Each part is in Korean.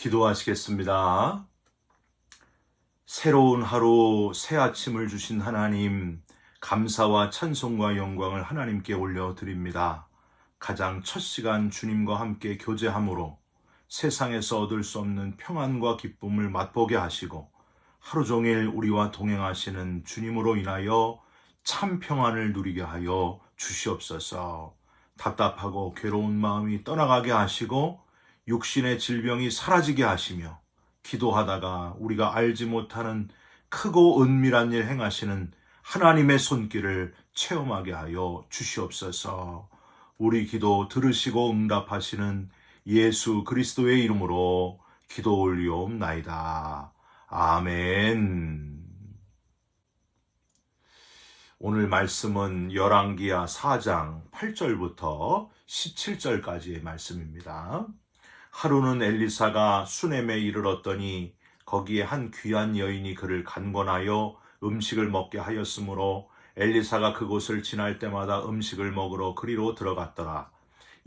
기도하시겠습니다. 새로운 하루, 새 아침을 주신 하나님, 감사와 찬송과 영광을 하나님께 올려드립니다. 가장 첫 시간 주님과 함께 교제함으로 세상에서 얻을 수 없는 평안과 기쁨을 맛보게 하시고 하루 종일 우리와 동행하시는 주님으로 인하여 참 평안을 누리게 하여 주시옵소서. 답답하고 괴로운 마음이 떠나가게 하시고 육신의 질병이 사라지게 하시며 기도하다가 우리가 알지 못하는 크고 은밀한 일 행하시는 하나님의 손길을 체험하게 하여 주시옵소서. 우리 기도 들으시고 응답하시는 예수 그리스도의 이름으로 기도 올리옵나이다. 아멘. 오늘 말씀은 열왕기하 4장 8절부터 17절까지의 말씀입니다. 하루는 엘리사가 수넴에 이르렀더니 거기에 한 귀한 여인이 그를 간권하여 음식을 먹게 하였으므로 엘리사가 그곳을 지날 때마다 음식을 먹으러 그리로 들어갔더라.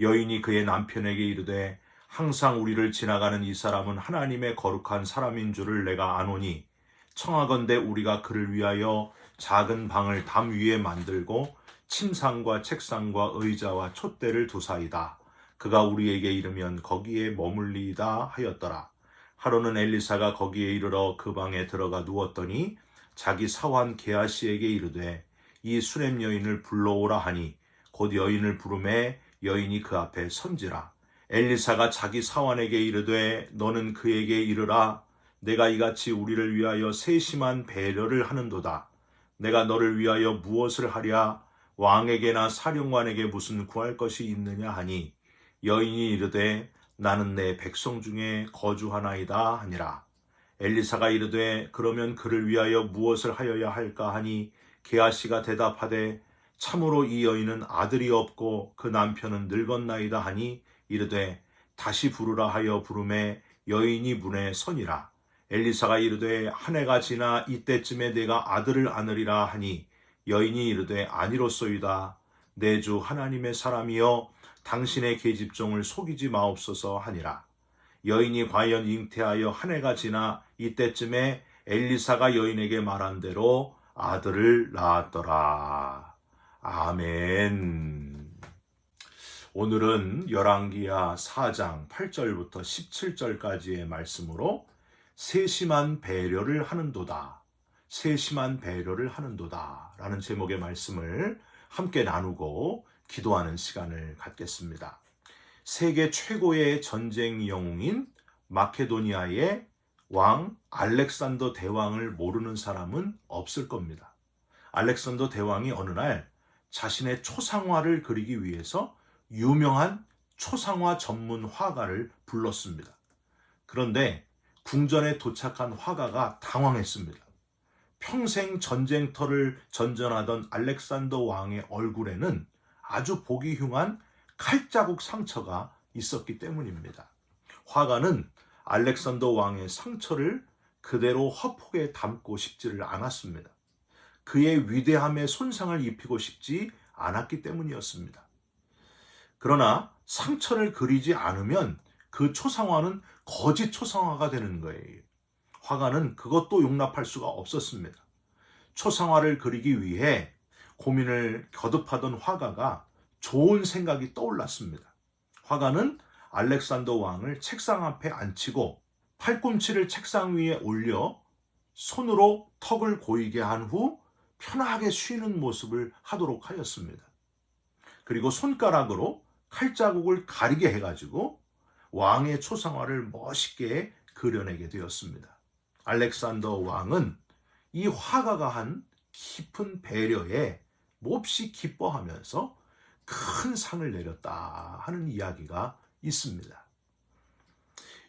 여인이 그의 남편에게 이르되 항상 우리를 지나가는 이 사람은 하나님의 거룩한 사람인 줄을 내가 아노니 청하건대 우리가 그를 위하여 작은 방을 담 위에 만들고 침상과 책상과 의자와 촛대를 두사이다. 그가 우리에게 이르면 거기에 머물리이다 하였더라. 하루는 엘리사가 거기에 이르러 그 방에 들어가 누웠더니 자기 사환 게하시에게 이르되 이 수넴 여인을 불러오라 하니 곧 여인을 부르매 여인이 그 앞에 선지라. 엘리사가 자기 사환에게 이르되 너는 그에게 이르라. 내가 이같이 우리를 위하여 세심한 배려를 하는도다. 내가 너를 위하여 무엇을 하랴? 왕에게나 사령관에게 무슨 구할 것이 있느냐 하니 여인이 이르되 나는 내 백성 중에 거주하나이다 하니라. 엘리사가 이르되 그러면 그를 위하여 무엇을 하여야 할까 하니 게하시가 대답하되 참으로 이 여인은 아들이 없고 그 남편은 늙었나이다 하니 이르되 다시 부르라 하여 부르매 여인이 문에 서니라. 엘리사가 이르되 한 해가 지나 이때쯤에 내가 아들을 안으리라 하니 여인이 이르되 아니로소이다. 내 주 하나님의 사람이여 당신의 계집종을 속이지 마옵소서 하니라. 여인이 과연 잉태하여 한 해가 지나 이때쯤에 엘리사가 여인에게 말한 대로 아들을 낳았더라. 아멘. 오늘은 열왕기하 4장 8절부터 17절까지의 말씀으로 세심한 배려를 하는도다. 세심한 배려를 하는도다 라는 제목의 말씀을 함께 나누고 기도하는 시간을 갖겠습니다. 세계 최고의 전쟁 영웅인 마케도니아의 왕 알렉산더 대왕을 모르는 사람은 없을 겁니다. 알렉산더 대왕이 어느 날 자신의 초상화를 그리기 위해서 유명한 초상화 전문 화가를 불렀습니다. 그런데 궁전에 도착한 화가가 당황했습니다. 평생 전쟁터를 전전하던 알렉산더 왕의 얼굴에는 아주 보기 흉한 칼자국 상처가 있었기 때문입니다. 화가는 알렉산더 왕의 상처를 그대로 화폭에 담고 싶지를 않았습니다. 그의 위대함에 손상을 입히고 싶지 않았기 때문이었습니다. 그러나 상처를 그리지 않으면 그 초상화는 거짓 초상화가 되는 거예요. 화가는 그것도 용납할 수가 없었습니다. 초상화를 그리기 위해 고민을 거듭하던 화가가 좋은 생각이 떠올랐습니다. 화가는 알렉산더 왕을 책상 앞에 앉히고 팔꿈치를 책상 위에 올려 손으로 턱을 고이게 한 후 편하게 쉬는 모습을 하도록 하였습니다. 그리고 손가락으로 칼자국을 가리게 해가지고 왕의 초상화를 멋있게 그려내게 되었습니다. 알렉산더 왕은 이 화가가 한 깊은 배려에 몹시 기뻐하면서 큰 상을 내렸다 하는 이야기가 있습니다.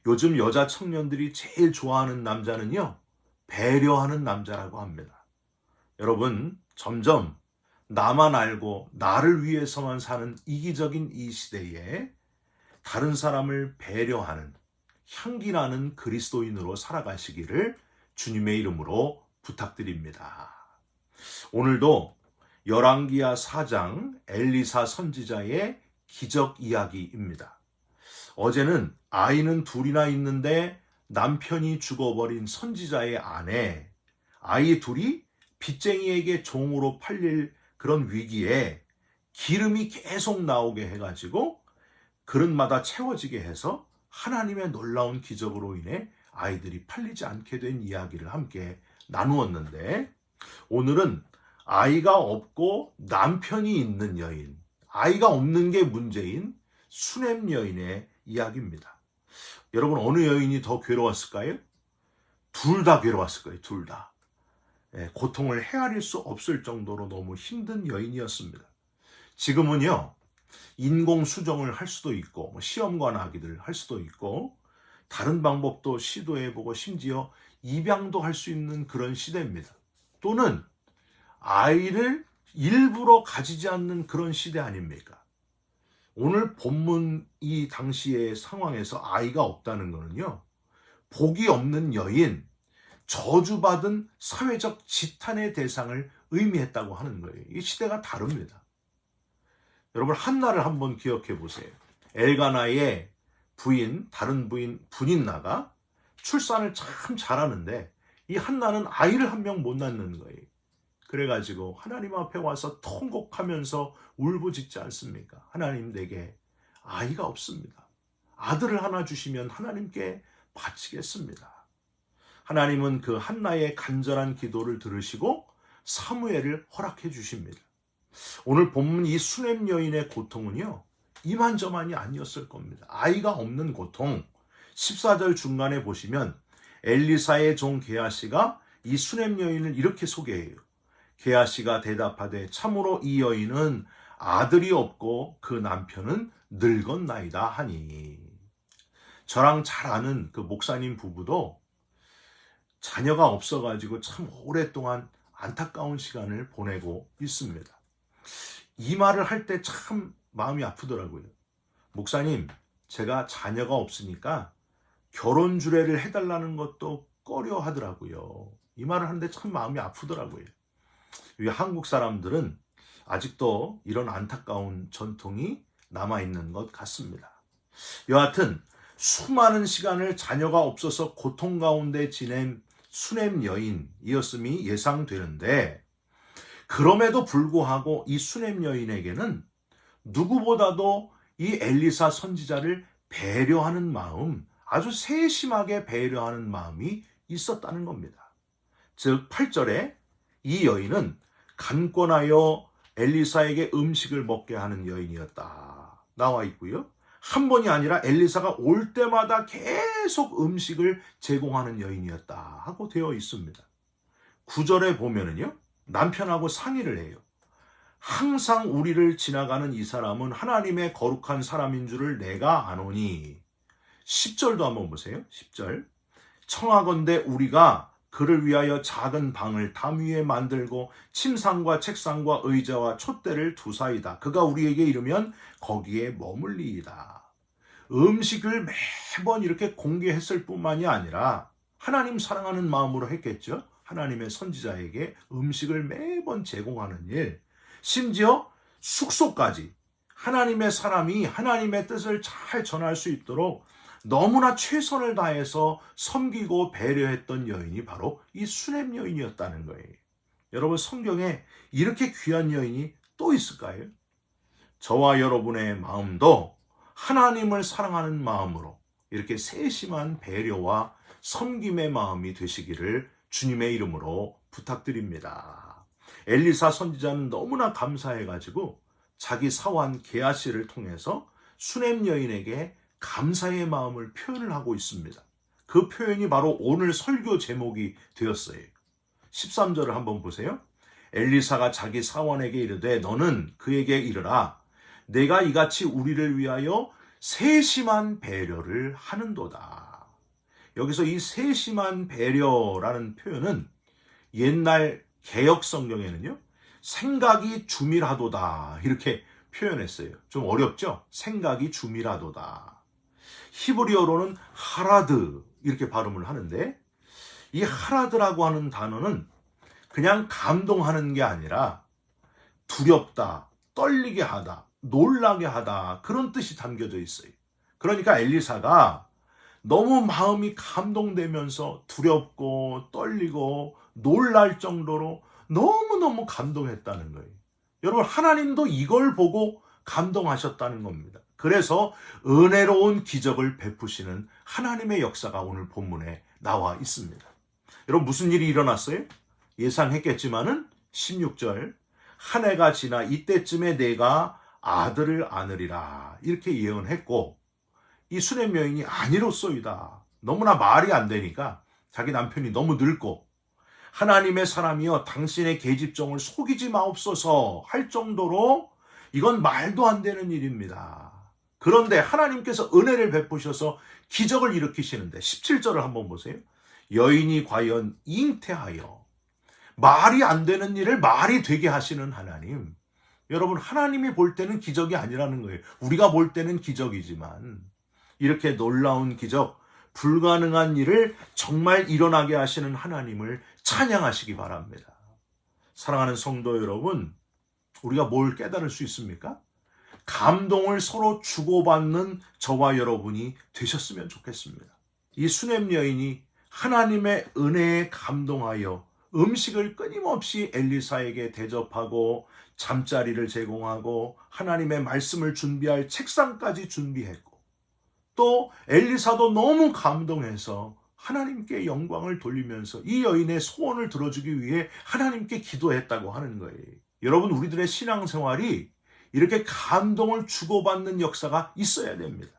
요즘 여자 청년들이 제일 좋아하는 남자는요, 배려하는 남자라고 합니다. 여러분, 점점 나만 알고 나를 위해서만 사는 이기적인 이 시대에 다른 사람을 배려하는 향기나는 그리스도인으로 살아가시기를 주님의 이름으로 부탁드립니다. 오늘도 열왕기하 4장 엘리사 선지자의 기적 이야기입니다. 어제는 아이는 둘이나 있는데 남편이 죽어버린 선지자의 아내, 아이 둘이 빚쟁이에게 종으로 팔릴 그런 위기에 기름이 계속 나오게 해가지고 그릇마다 채워지게 해서 하나님의 놀라운 기적으로 인해 아이들이 팔리지 않게 된 이야기를 함께 나누었는데, 오늘은 아이가 없고 남편이 있는 여인, 아이가 없는 게 문제인 수넴 여인의 이야기입니다. 여러분, 어느 여인이 더 괴로웠을까요? 둘 다 괴로웠을 거예요. 둘 다. 고통을 헤아릴 수 없을 정도로 너무 힘든 여인이었습니다. 지금은요, 인공 수정을 할 수도 있고, 시험관 아기들 할 수도 있고, 다른 방법도 시도해보고 심지어 입양도 할 수 있는 그런 시대입니다. 또는 아이를 일부러 가지지 않는 그런 시대 아닙니까? 오늘 본문 이 당시의 상황에서 아이가 없다는 거는요, 복이 없는 여인, 저주받은 사회적 지탄의 대상을 의미했다고 하는 거예요. 이 시대가 다릅니다. 여러분, 한나를 한번 기억해 보세요. 엘가나의 부인, 다른 부인 분인나가 출산을 참 잘하는데 이 한나는 아이를 한 명 못 낳는 거예요. 그래가지고 하나님 앞에 와서 통곡하면서 울부짖지 않습니까? 하나님, 내게 아이가 없습니다. 아들을 하나 주시면 하나님께 바치겠습니다. 하나님은 그 한나의 간절한 기도를 들으시고 사무엘을 허락해 주십니다. 오늘 본문 이 수넴 여인의 고통은요, 이만저만이 아니었을 겁니다. 아이가 없는 고통. 14절 중간에 보시면 엘리사의 종 게하시가 이 수넴 여인을 이렇게 소개해요. 게하시가 대답하되 참으로 이 여인은 아들이 없고 그 남편은 늙었나이다 하니. 저랑 잘 아는 그 목사님 부부도 자녀가 없어가지고 참 오랫동안 안타까운 시간을 보내고 있습니다. 이 말을 할 때 참 마음이 아프더라고요. 목사님, 제가 자녀가 없으니까 결혼 주례를 해달라는 것도 꺼려 하더라고요. 이 말을 하는데 참 마음이 아프더라고요. 이 한국 사람들은 아직도 이런 안타까운 전통이 남아있는 것 같습니다. 여하튼 수많은 시간을 자녀가 없어서 고통 가운데 지낸 수넴 여인이었음이 예상되는데, 그럼에도 불구하고 이 수넴 여인에게는 누구보다도 이 엘리사 선지자를 배려하는 마음, 아주 세심하게 배려하는 마음이 있었다는 겁니다. 즉 8절에 이 여인은 간권하여 엘리사에게 음식을 먹게 하는 여인이었다 나와 있고요. 한 번이 아니라 엘리사가 올 때마다 계속 음식을 제공하는 여인이었다 하고 되어 있습니다. 9절에 보면은요, 남편하고 상의를 해요. 항상 우리를 지나가는 이 사람은 하나님의 거룩한 사람인 줄을 내가 아노니. 10절도 한번 보세요. 10절. 청하건대 우리가 그를 위하여 작은 방을 담 위에 만들고 침상과 책상과 의자와 촛대를 두사이다. 그가 우리에게 이르면 거기에 머물리이다. 음식을 매번 이렇게 공개했을 뿐만이 아니라 하나님 사랑하는 마음으로 했겠죠. 하나님의 선지자에게 음식을 매번 제공하는 일, 심지어 숙소까지 하나님의 사람이 하나님의 뜻을 잘 전할 수 있도록 너무나 최선을 다해서 섬기고 배려했던 여인이 바로 이 수넴 여인이었다는 거예요. 여러분, 성경에 이렇게 귀한 여인이 또 있을까요? 저와 여러분의 마음도 하나님을 사랑하는 마음으로 이렇게 세심한 배려와 섬김의 마음이 되시기를 주님의 이름으로 부탁드립니다. 엘리사 선지자는 너무나 감사해가지고 자기 사환 게하시를 통해서 수넴 여인에게 감사의 마음을 표현을 하고 있습니다. 그 표현이 바로 오늘 설교 제목이 되었어요. 13절을 한번 보세요. 엘리사가 자기 사원에게 이르되 너는 그에게 이르라. 내가 이같이 우리를 위하여 세심한 배려를 하는도다. 여기서 이 세심한 배려라는 표현은 옛날 개역 성경에는요, 생각이 주밀하도다 이렇게 표현했어요. 좀 어렵죠? 생각이 주밀하도다. 히브리어로는 하라드 이렇게 발음을 하는데, 이 하라드라고 하는 단어는 그냥 감동하는 게 아니라 두렵다, 떨리게 하다, 놀라게 하다, 그런 뜻이 담겨져 있어요. 그러니까 엘리사가 너무 마음이 감동되면서 두렵고 떨리고 놀랄 정도로 너무너무 감동했다는 거예요. 여러분, 하나님도 이걸 보고 감동하셨다는 겁니다. 그래서 은혜로운 기적을 베푸시는 하나님의 역사가 오늘 본문에 나와 있습니다. 여러분, 무슨 일이 일어났어요? 예상했겠지만은 16절, 한 해가 지나 이때쯤에 내가 아들을 안으리라 이렇게 예언했고, 이 수냄 여인이 아니로소이다. 너무나 말이 안 되니까 자기 남편이 너무 늙고 하나님의 사람이여 당신의 계집종을 속이지 마옵소서 할 정도로 이건 말도 안 되는 일입니다. 그런데 하나님께서 은혜를 베푸셔서 기적을 일으키시는데 17절을 한번 보세요. 여인이 과연 잉태하여, 말이 안 되는 일을 말이 되게 하시는 하나님. 여러분, 하나님이 볼 때는 기적이 아니라는 거예요. 우리가 볼 때는 기적이지만 이렇게 놀라운 기적, 불가능한 일을 정말 일어나게 하시는 하나님을 찬양하시기 바랍니다. 사랑하는 성도 여러분, 우리가 뭘 깨달을 수 있습니까? 감동을 서로 주고받는 저와 여러분이 되셨으면 좋겠습니다. 이 수냄 여인이 하나님의 은혜에 감동하여 음식을 끊임없이 엘리사에게 대접하고 잠자리를 제공하고 하나님의 말씀을 준비할 책상까지 준비했고, 또 엘리사도 너무 감동해서 하나님께 영광을 돌리면서 이 여인의 소원을 들어주기 위해 하나님께 기도했다고 하는 거예요. 여러분, 우리들의 신앙생활이 이렇게 감동을 주고받는 역사가 있어야 됩니다.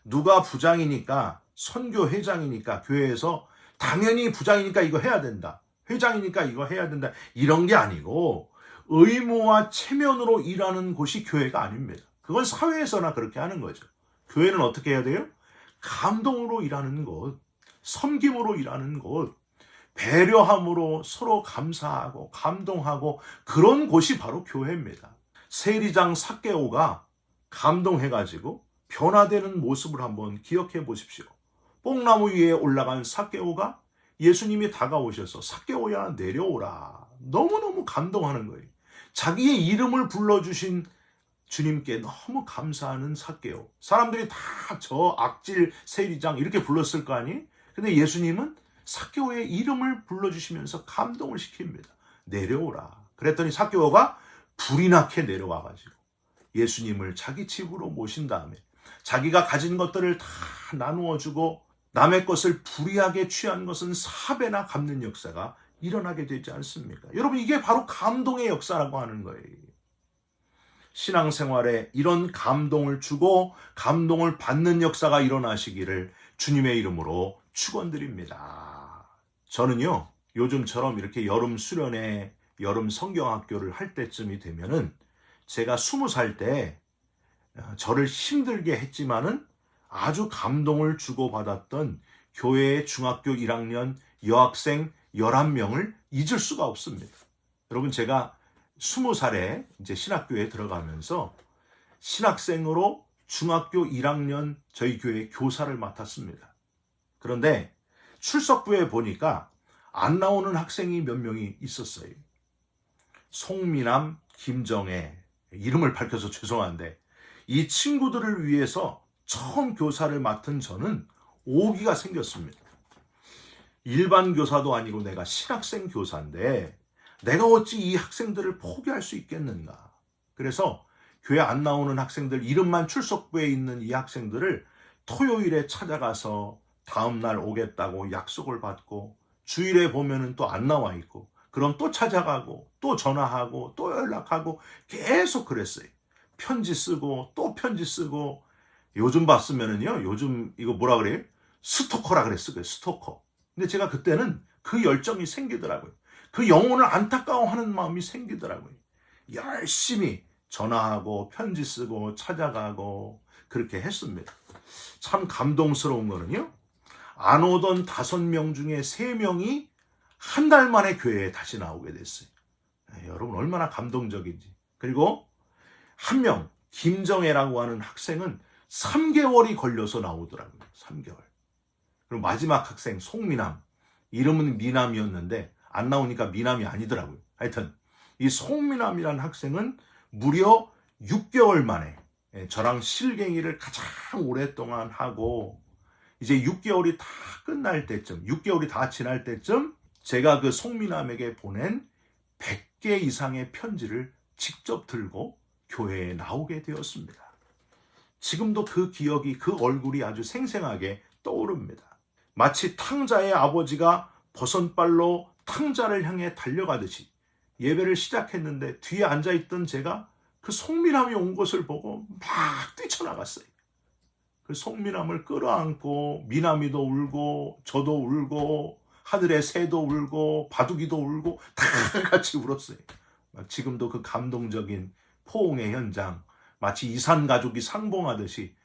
누가 부장이니까, 선교회장이니까 교회에서 당연히 부장이니까 이거 해야 된다, 회장이니까 이거 해야 된다, 이런 게 아니고 의무와 체면으로 일하는 곳이 교회가 아닙니다. 그건 사회에서나 그렇게 하는 거죠. 교회는 어떻게 해야 돼요? 감동으로 일하는 곳, 섬김으로 일하는 곳, 배려함으로 서로 감사하고 감동하고, 그런 곳이 바로 교회입니다. 세리장 삭개오가 감동해가지고 변화되는 모습을 한번 기억해 보십시오. 뽕나무 위에 올라간 삭개오가 예수님이 다가오셔서 삭개오야 내려오라, 너무너무 감동하는 거예요. 자기의 이름을 불러주신 주님께 너무 감사하는 삭개오. 사람들이 다 저 악질 세리장 이렇게 불렀을 거 아니? 근데 예수님은 삭개오의 이름을 불러주시면서 감동을 시킵니다. 내려오라. 그랬더니 삭개오가 불이 나게 내려와가지고 예수님을 자기 집으로 모신 다음에 자기가 가진 것들을 다 나누어주고, 남의 것을 불이하게 취한 것은 4배나 갚는 역사가 일어나게 되지 않습니까? 여러분, 이게 바로 감동의 역사라고 하는 거예요. 신앙생활에 이런 감동을 주고 감동을 받는 역사가 일어나시기를 주님의 이름으로 축원드립니다. 저는요, 요즘처럼 이렇게 여름 수련회, 여름 성경학교를 할 때쯤이 되면은, 제가 20살 때 저를 힘들게 했지만은 아주 감동을 주고받았던 교회의 중학교 1학년 여학생 11명을 잊을 수가 없습니다. 여러분, 제가 20살에 이제 신학교에 들어가면서 신학생으로 중학교 1학년 저희 교회 교사를 맡았습니다. 그런데 출석부에 보니까 안 나오는 학생이 몇 명이 있었어요. 송미남, 김정혜, 이름을 밝혀서 죄송한데 이 친구들을 위해서 처음 교사를 맡은 저는 오기가 생겼습니다. 일반 교사도 아니고 내가 신학생 교사인데 내가 어찌 이 학생들을 포기할 수 있겠는가. 그래서 교회 안 나오는 학생들, 이름만 출석부에 있는 이 학생들을 토요일에 찾아가서 다음날 오겠다고 약속을 받고, 주일에 보면은 또 안 나와 있고, 그럼 또 찾아가고 또 전화하고 또 연락하고 계속 그랬어요. 편지 쓰고 또 편지 쓰고. 요즘 봤으면은요, 요즘 이거 뭐라 그래요? 스토커라 그랬어요. 스토커. 근데 제가 그때는 그 열정이 생기더라고요. 그 영혼을 안타까워하는 마음이 생기더라고요. 열심히 전화하고 편지 쓰고 찾아가고 그렇게 했습니다. 참 감동스러운 거는요, 안 오던 5명 중에 3명이 한 달 만에 교회에 다시 나오게 됐어요. 여러분, 얼마나 감동적인지. 그리고 한 명, 김정혜라고 하는 학생은 3개월이 걸려서 나오더라고요. 3개월. 그리고 마지막 학생 송미남, 이름은 미남이었는데 안 나오니까 미남이 아니더라고요. 하여튼 이 송미남이라는 학생은 무려 6개월 만에 저랑 실갱이를 가장 오랫동안 하고 이제 6개월이 다 끝날 때쯤, 6개월이 다 지날 때쯤 제가 그 송미남에게 보낸 100개 이상의 편지를 직접 들고 교회에 나오게 되었습니다. 지금도 그 기억이, 그 얼굴이 아주 생생하게 떠오릅니다. 마치 탕자의 아버지가 버선발로 탕자를 향해 달려가듯이 예배를 시작했는데 뒤에 앉아있던 제가 그 송미남이 온 것을 보고 막 뛰쳐나갔어요. 그 송미남을 끌어안고 미남이도 울고 저도 울고 하늘의 새도 울고 바둑이도 울고 다 같이 울었어요. 지금도 그 감동적인 포옹의 현장, 마치 이산가족이 상봉하듯이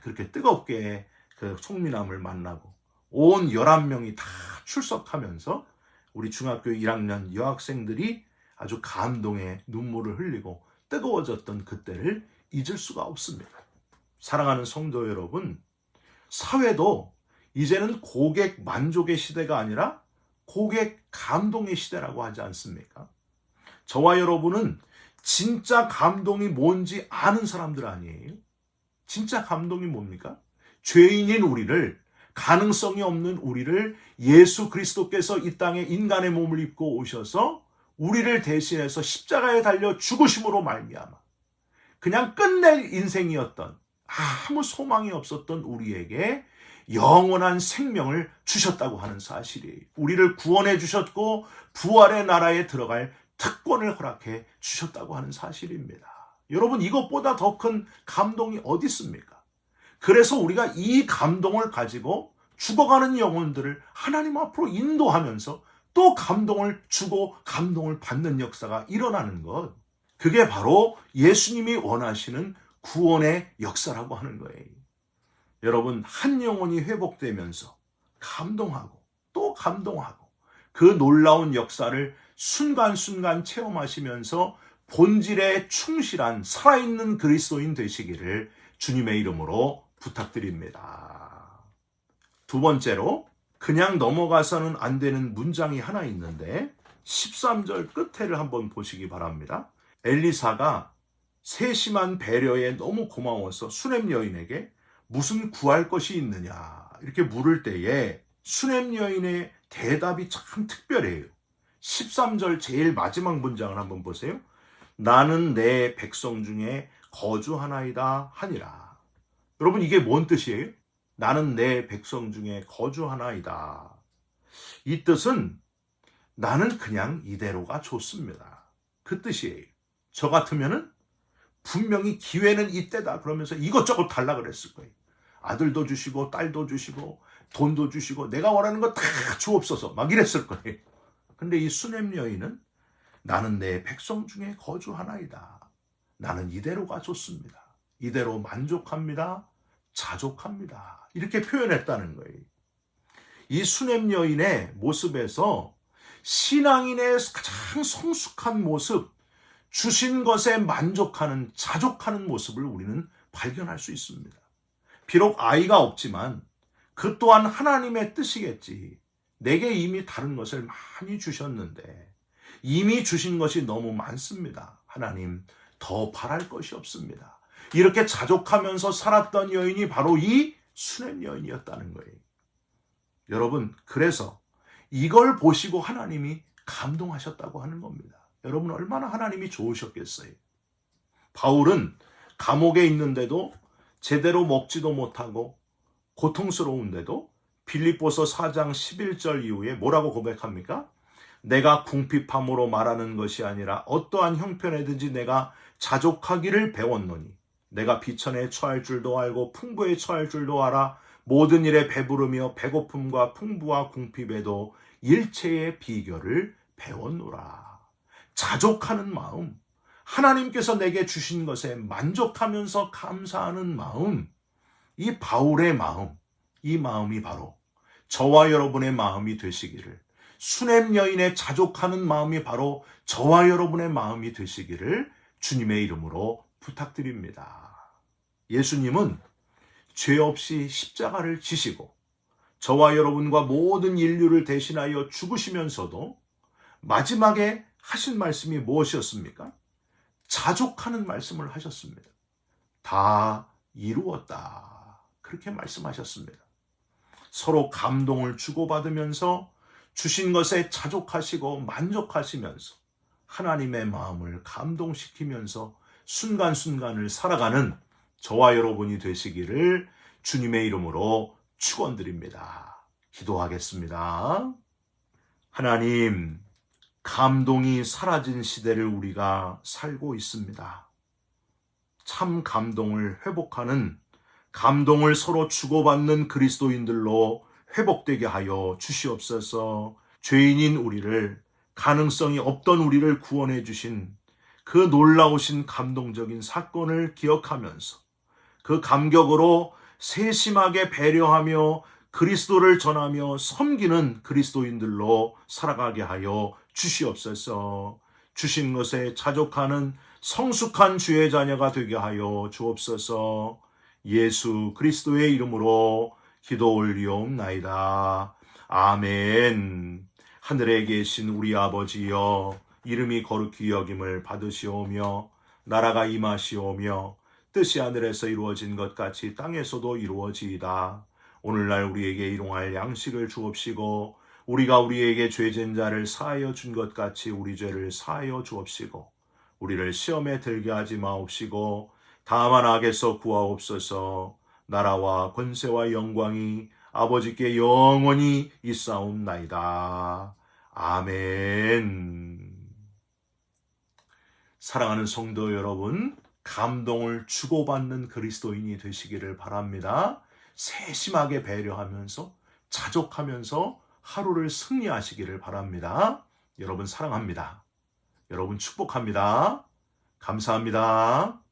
그렇게 뜨겁게 그 송미남을 만나고 온 11명이 다 출석하면서 우리 중학교 1학년 여학생들이 아주 감동의 눈물을 흘리고 뜨거워졌던 그때를 잊을 수가 없습니다. 사랑하는 성도 여러분, 사회도 이제는 고객 만족의 시대가 아니라 고객 감동의 시대라고 하지 않습니까? 저와 여러분은 진짜 감동이 뭔지 아는 사람들 아니에요? 진짜 감동이 뭡니까? 죄인인 우리를, 가능성이 없는 우리를 예수 그리스도께서 이 땅에 인간의 몸을 입고 오셔서 우리를 대신해서 십자가에 달려 죽으심으로 말미암아 그냥 끝낼 인생이었던, 아무 소망이 없었던 우리에게 영원한 생명을 주셨다고 하는 사실이에요. 우리를 구원해 주셨고 부활의 나라에 들어갈 특권을 허락해 주셨다고 하는 사실입니다. 여러분, 이것보다 더 큰 감동이 어디 있습니까? 그래서 우리가 이 감동을 가지고 죽어가는 영혼들을 하나님 앞으로 인도하면서 또 감동을 주고 감동을 받는 역사가 일어나는 것, 그게 바로 예수님이 원하시는 구원의 역사라고 하는 거예요. 여러분, 한 영혼이 회복되면서 감동하고 또 감동하고 그 놀라운 역사를 순간순간 체험하시면서 본질에 충실한 살아있는 그리스도인 되시기를 주님의 이름으로 부탁드립니다. 두 번째로, 그냥 넘어가서는 안 되는 문장이 하나 있는데 13절 끝에를 한번 보시기 바랍니다. 엘리사가 세심한 배려에 너무 고마워서 수넴 여인에게 무슨 구할 것이 있느냐 이렇게 물을 때에 수넴 여인의 대답이 참 특별해요. 13절 제일 마지막 문장을 한번 보세요. 나는 내 백성 중에 거주하나이다 하니라. 여러분, 이게 뭔 뜻이에요? 나는 내 백성 중에 거주하나이다. 이 뜻은 나는 그냥 이대로가 좋습니다. 그 뜻이에요. 저 같으면은 분명히 기회는 이때다 그러면서 이것저것 달라 그랬을 거예요. 아들도 주시고 딸도 주시고 돈도 주시고 내가 원하는 거 다 주옵소서 막 이랬을 거예요. 근데 이 수넴 여인은 나는 내 백성 중에 거주하나이다. 나는 이대로가 좋습니다. 이대로 만족합니다. 자족합니다. 이렇게 표현했다는 거예요. 이 수넴 여인의 모습에서 신앙인의 가장 성숙한 모습, 주신 것에 만족하는, 자족하는 모습을 우리는 발견할 수 있습니다. 비록 아이가 없지만 그 또한 하나님의 뜻이겠지. 내게 이미 다른 것을 많이 주셨는데 이미 주신 것이 너무 많습니다. 하나님, 더 바랄 것이 없습니다. 이렇게 자족하면서 살았던 여인이 바로 이 수넴 여인이었다는 거예요. 여러분, 그래서 이걸 보시고 하나님이 감동하셨다고 하는 겁니다. 여러분, 얼마나 하나님이 좋으셨겠어요. 바울은 감옥에 있는데도 제대로 먹지도 못하고 고통스러운데도 빌립보서 4장 11절 이후에 뭐라고 고백합니까? 내가 궁핍함으로 말하는 것이 아니라 어떠한 형편에든지 내가 자족하기를 배웠노니 내가 비천에 처할 줄도 알고 풍부에 처할 줄도 알아 모든 일에 배부르며 배고픔과 풍부와 궁핍에도 일체의 비결을 배웠노라. 자족하는 마음, 하나님께서 내게 주신 것에 만족하면서 감사하는 마음, 이 바울의 마음, 이 마음이 바로 저와 여러분의 마음이 되시기를, 수넴 여인의 자족하는 마음이 바로 저와 여러분의 마음이 되시기를 주님의 이름으로 부탁드립니다. 예수님은 죄 없이 십자가를 지시고 저와 여러분과 모든 인류를 대신하여 죽으시면서도 마지막에 하신 말씀이 무엇이었습니까? 자족하는 말씀을 하셨습니다. 다 이루었다. 그렇게 말씀하셨습니다. 서로 감동을 주고받으면서 주신 것에 자족하시고 만족하시면서 하나님의 마음을 감동시키면서 순간순간을 살아가는 저와 여러분이 되시기를 주님의 이름으로 축원드립니다. 기도하겠습니다. 하나님, 감동이 사라진 시대를 우리가 살고 있습니다. 참 감동을 회복하는, 감동을 서로 주고받는 그리스도인들로 회복되게 하여 주시옵소서. 죄인인 우리를, 가능성이 없던 우리를 구원해 주신 그 놀라우신 감동적인 사건을 기억하면서 그 감격으로 세심하게 배려하며 그리스도를 전하며 섬기는 그리스도인들로 살아가게 하여 주시옵소서. 주신 것에 자족하는 성숙한 주의 자녀가 되게 하여 주옵소서. 예수 그리스도의 이름으로 기도 올리옵나이다. 아멘. 하늘에 계신 우리 아버지여, 이름이 거룩히 여김을 받으시오며 나라가 임하시오며 뜻이 하늘에서 이루어진 것 같이 땅에서도 이루어지이다. 오늘날 우리에게 일용할 양식을 주옵시고 우리가 우리에게 죄진 자를 사하여 준 것 같이 우리 죄를 사하여 주옵시고 우리를 시험에 들게 하지 마옵시고 다만 악에서 구하옵소서. 나라와 권세와 영광이 아버지께 영원히 있사옵나이다. 아멘. 사랑하는 성도 여러분, 감동을 주고받는 그리스도인이 되시기를 바랍니다. 세심하게 배려하면서 자족하면서 하루를 승리하시기를 바랍니다. 여러분 사랑합니다. 여러분 축복합니다. 감사합니다.